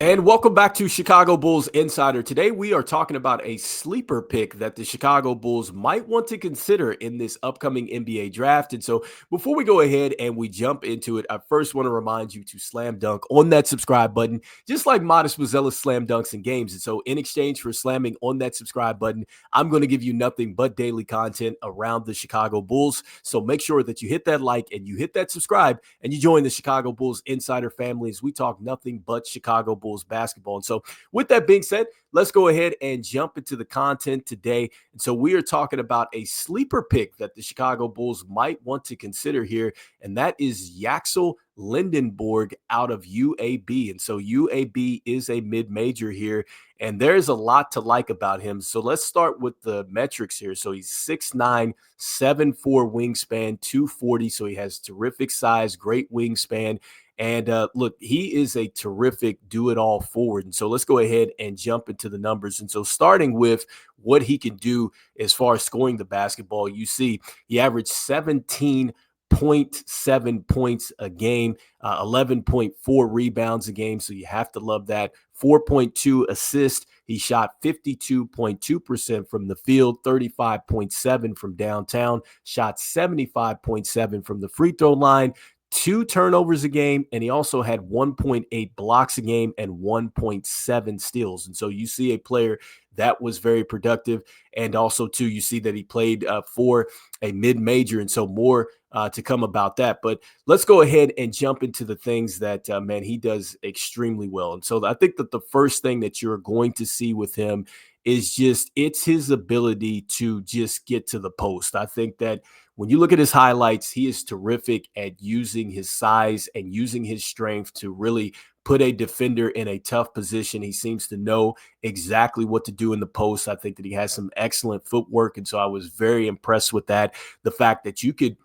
And welcome back to Chicago Bulls Insider. Today we are talking about a sleeper pick that the Chicago Bulls might want to consider in this upcoming NBA draft. And so before we go ahead and we jump into it, I first want to remind you to slam dunk on that subscribe button, just like Modest Mazella's slam dunks in games. And so in exchange for slamming on that subscribe button, I'm going to give you nothing but daily content around the Chicago Bulls. So make sure that you hit that like and you hit that subscribe and you join the Chicago Bulls Insider family as we talk nothing but Chicago Bulls basketball. And so with that being said, let's go ahead and jump into the content today. And so we are talking about a sleeper pick that the Chicago Bulls might want to consider here, and that is Yaxel Lendeborg out of UAB. And so UAB is a mid-major here, and there's a lot to like about him. So let's start with the metrics here. So he's 6'9", 7'4" wingspan, 240. So he has terrific size, great wingspan. And look, he is a terrific do-it-all forward. And so let's go ahead and jump into the numbers. And so starting with what he can do as far as scoring the basketball, you see he averaged 17.7 points a game, 11.4 rebounds a game. So you have to love that. 4.2 assists. He shot 52.2% from the field, 35.7 from downtown, shot 75.7 from the free throw line, 2 turnovers a game, and he also had 1.8 blocks a game and 1.7 steals. And so you see a player that was very productive. And also, too, you see that he played for a mid-major, and so more to come about that. But let's go ahead and jump into the things that, man, he does extremely well. And so I think that the first thing that you're going to see with him is just it's his ability to just get to the post. I think that when you look at his highlights, he is terrific at using his size and using his strength to really put a defender in a tough position. He seems to know exactly what to do in the post. I think that he has some excellent footwork, and so I was very impressed with that. The fact that you could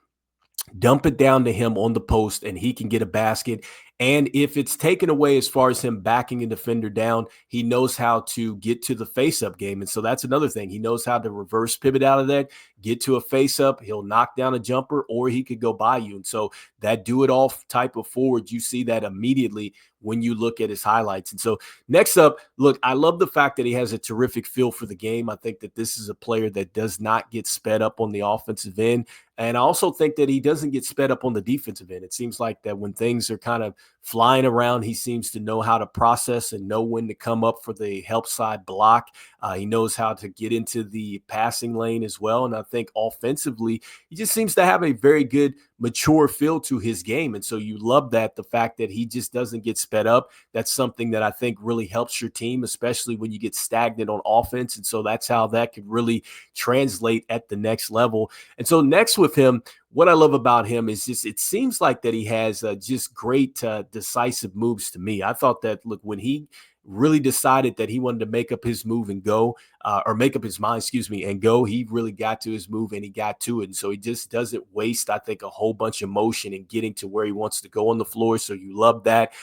dump it down to him on the post and he can get a basket. And if it's taken away as far as him backing a defender down, he knows how to get to the face-up game. And so that's another thing. He knows how to reverse pivot out of that, get to a face-up. He'll knock down a jumper, or he could go by you. And so that do-it-all type of forward, you see that immediately when you look at his highlights. And so next up, look, I love the fact that he has a terrific feel for the game. I think that this is a player that does not get sped up on the offensive end. And I also think that he doesn't get sped up on the defensive end. It seems like that when things are kind of flying around, he seems to know how to process and know when to come up for the help side block. He knows how to get into the passing lane as well. And I think offensively, he just seems to have a very good, mature feel to his game. And so you love that, the fact that he just doesn't get sped up. That's something that I think really helps your team, especially when you get stagnant on offense. And so that's how that could really translate at the next level. And so next with him, what I love about him is just it seems like that he has just great decisive moves to me. I thought that, look, when he really decided that he wanted to make up his move and go, or make up his mind, and go, he really got to his move and he got to it. And so he just doesn't waste, I think, a whole bunch of motion in getting to where he wants to go on the floor. So you love that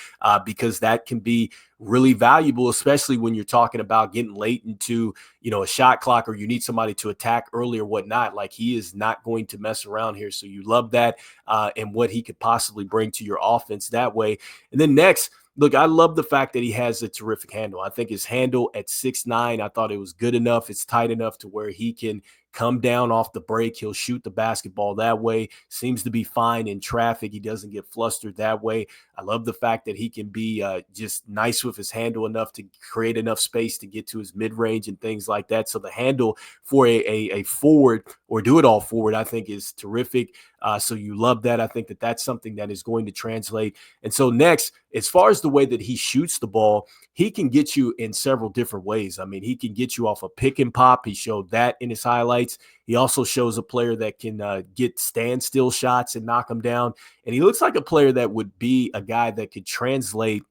because that can be really valuable, especially when you're talking about getting late into, a shot clock, or you need somebody to attack early or whatnot. Like, he is not going to mess around here. So you love that and what he could possibly bring to your offense that way. And then next, look, I love the fact that he has a terrific handle. I think his handle at 6'9", I thought it was good enough. It's tight enough to where he can come down off the break. He'll shoot the basketball that way. Seems to be fine in traffic. He doesn't get flustered that way. I love the fact that he can be just nice with his handle enough to create enough space to get to his mid-range and things like that. So the handle for a forward or do-it-all forward, I think, is terrific. So you love that. I think that that's something that is going to translate. And so next, as far as the way that he shoots the ball, he can get you in several different ways. I mean, he can get you off a pick and pop. He showed that in his highlights. He also shows a player that can get standstill shots and knock them down. And he looks like a player that would be a guy that could translate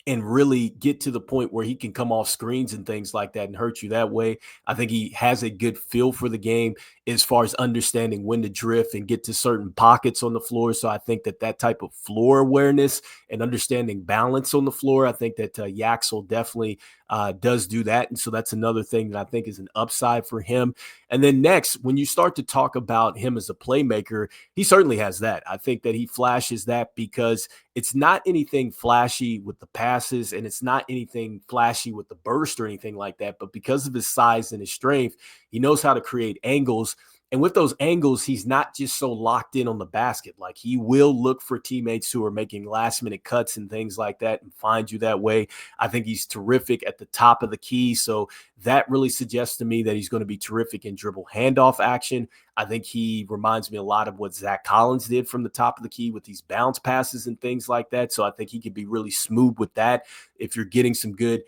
and really get to the point where he can come off screens and things like that and hurt you that way. I think he has a good feel for the game as far as understanding when to drift and get to certain pockets on the floor. So I think that that type of floor awareness and understanding balance on the floor, I think that Yaxel definitely does do that. And so that's another thing that I think is an upside for him. And then next, when you start to talk about him as a playmaker, he certainly has that. I think that he flashes that because it's not anything flashy with the passes and it's not anything flashy with the burst or anything like that. But because of his size and his strength, he knows how to create angles. And with those angles, he's not just so locked in on the basket. Like he will look for teammates who are making last minute cuts and things like that and find you that way. I think he's terrific at the top of the key. So that really suggests to me that he's going to be terrific in dribble handoff action. I think he reminds me a lot of what Zach Collins did from the top of the key with these bounce passes and things like that. So I think he could be really smooth with that if you're getting some good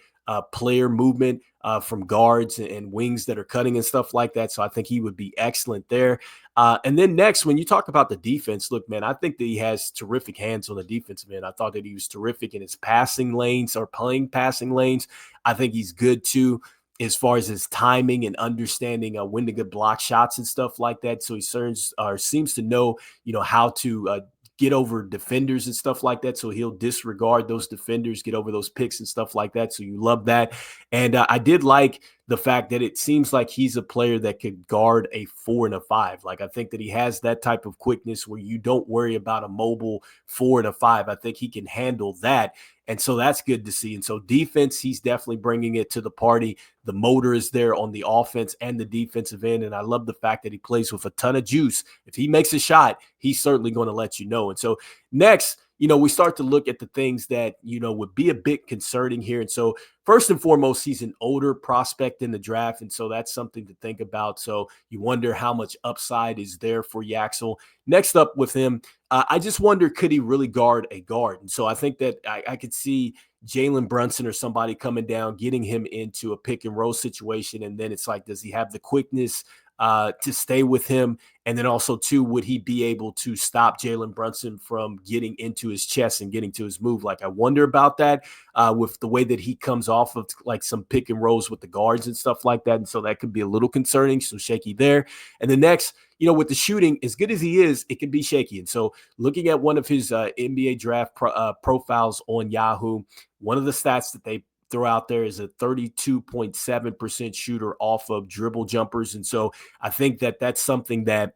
player movement from guards and wings that are cutting and stuff like that. So I think he would be excellent there. And then next, when you talk about the defense, look, man, I think that he has terrific hands on the defensive end. I thought that he was terrific in his passing lanes or playing passing lanes. I think he's good too as far as his timing and understanding when to get block shots and stuff like that. So he seems to know, how to get over defenders and stuff like that. So he'll disregard those defenders, get over those picks and stuff like that. So you love that. And I did like the fact that it seems like he's a player that could guard a 4 and a 5. Like I think that he has that type of quickness where you don't worry about a mobile 4 and a 5. I think he can handle that. And so that's good to see. And so defense, he's definitely bringing it to the party. The motor is there on the offense and the defensive end. And I love the fact that he plays with a ton of juice. If he makes a shot, he's certainly going to let you know. And so next, we start to look at the things that, would be a bit concerning here. And so first and foremost, he's an older prospect in the draft. And so that's something to think about. So you wonder how much upside is there for Yaxel. Next up with him, I just wonder, could he really guard a guard? And so I think that I could see Jalen Brunson or somebody coming down, getting him into a pick and roll situation. And then it's like, does he have the quickness to stay with him? And then also, too, would he be able to stop Jalen Brunson from getting into his chest and getting to his move? Like, I wonder about that with the way that he comes off of like some pick and rolls with the guards and stuff like that. And so that could be a little concerning. So shaky there. And the next, with the shooting, as good as he is, it can be shaky. And so looking at one of his NBA draft profiles on Yahoo, one of the stats that they throw out there is a 32.7% shooter off of dribble jumpers. And so I think that that's something that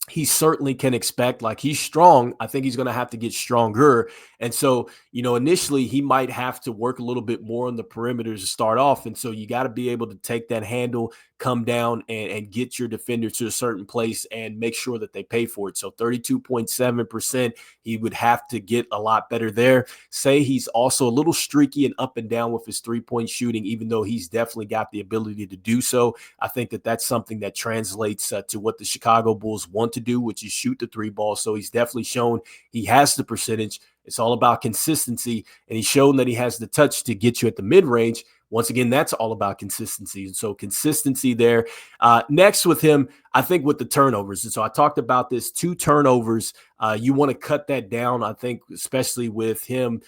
he certainly can expect. Like, he's strong. I think he's going to have to get stronger. And so, initially he might have to work a little bit more on the perimeters to start off. And so you got to be able to take that handle, come down and get your defender to a certain place and make sure that they pay for it. So 32.7%, he would have to get a lot better there. Say he's also a little streaky and up and down with his 3-point shooting, even though he's definitely got the ability to do so. I think that that's something that translates to what the Chicago Bulls want to do, which is shoot the 3 ball. So he's definitely shown he has the percentage. It's all about consistency, and he's shown that he has the touch to get you at the mid-range. Once again, that's all about consistency. And so consistency there. Next with him, I think with the turnovers. And so I talked about this, 2 turnovers. You want to cut that down, I think, especially with him,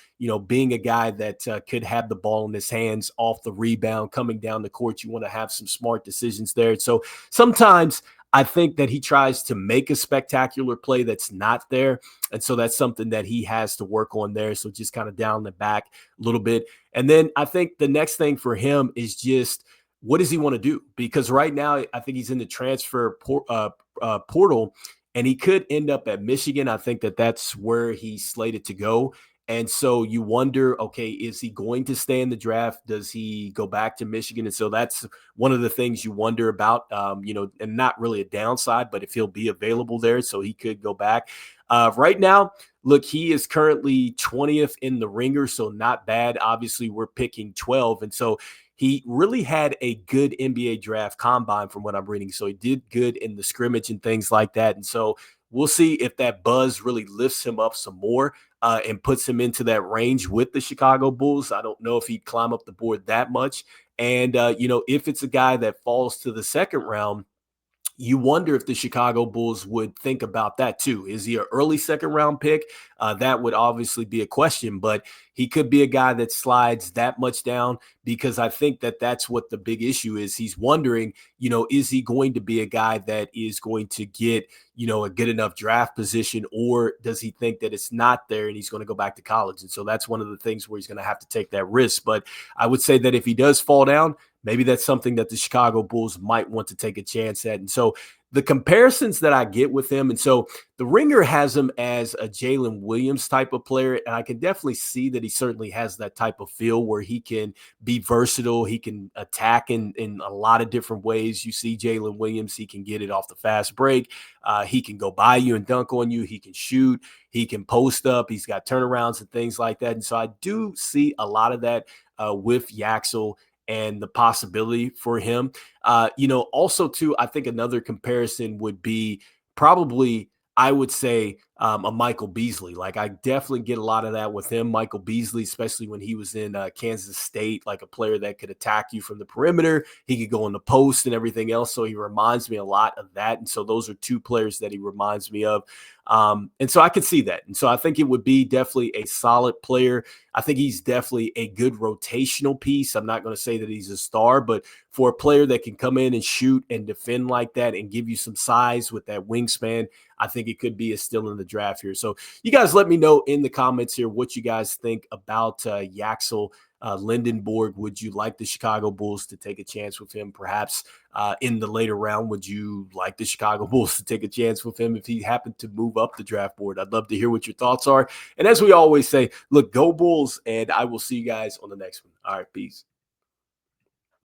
being a guy that could have the ball in his hands off the rebound, coming down the court. You want to have some smart decisions there. So sometimes I think that he tries to make a spectacular play that's not there. And so that's something that he has to work on there. So just kind of down the back a little bit. And then I think the next thing for him is just, what does he want to do? Because right now, I think he's in the transfer portal, and he could end up at Michigan. I think that that's where he's slated to go. And so you wonder, okay, is he going to stay in the draft? Does he go back to Michigan? And so that's one of the things you wonder about, and not really a downside, but if he'll be available there, so he could go back. Right now, look, he is currently 20th in the ringer, so not bad. Obviously, we're picking 12. And so he really had a good NBA draft combine from what I'm reading. So he did good in the scrimmage and things like that. And so we'll see if that buzz really lifts him up some more and puts him into that range with the Chicago Bulls. I don't know if he'd climb up the board that much. And, if it's a guy that falls to the second round, you wonder if the Chicago Bulls would think about that too. Is he an early second round pick? That would obviously be a question, but he could be a guy that slides that much down, because I think that that's what the big issue is. He's wondering, is he going to be a guy that is going to get, a good enough draft position, or does he think that it's not there and he's going to go back to college? And so that's one of the things where he's going to have to take that risk. But I would say that if he does fall down, maybe that's something that the Chicago Bulls might want to take a chance at. And so the comparisons that I get with him, and so the Ringer has him as a Jalen Williams type of player, and I can definitely see that he certainly has that type of feel where he can be versatile. He can attack in a lot of different ways. You see Jalen Williams, he can get it off the fast break. He can go by you and dunk on you. He can shoot. He can post up. He's got turnarounds and things like that. And so I do see a lot of that with Yaxel and the possibility for him. Also too, I think another comparison would be probably, I would say, a Michael Beasley. Like, I definitely get a lot of that with him. Michael Beasley, especially when he was in Kansas State, like a player that could attack you from the perimeter. He could go in the post and everything else. So he reminds me a lot of that. And so those are two players that he reminds me of. And so I could see that. And so I think it would be definitely a solid player. I think he's definitely a good rotational piece. I'm not going to say that he's a star, but for a player that can come in and shoot and defend like that and give you some size with that wingspan, I think it could be a steal in the draft here. So you guys let me know in the comments here what you guys think about Yaxel Lendeborg. Would you like the Chicago Bulls to take a chance with him perhaps in the later round? Would you like the Chicago Bulls to take a chance with him if he happened to move up the draft board? I'd love to hear what your thoughts are. And as we always say, look, go Bulls, and I will see you guys on the next one. All right, peace.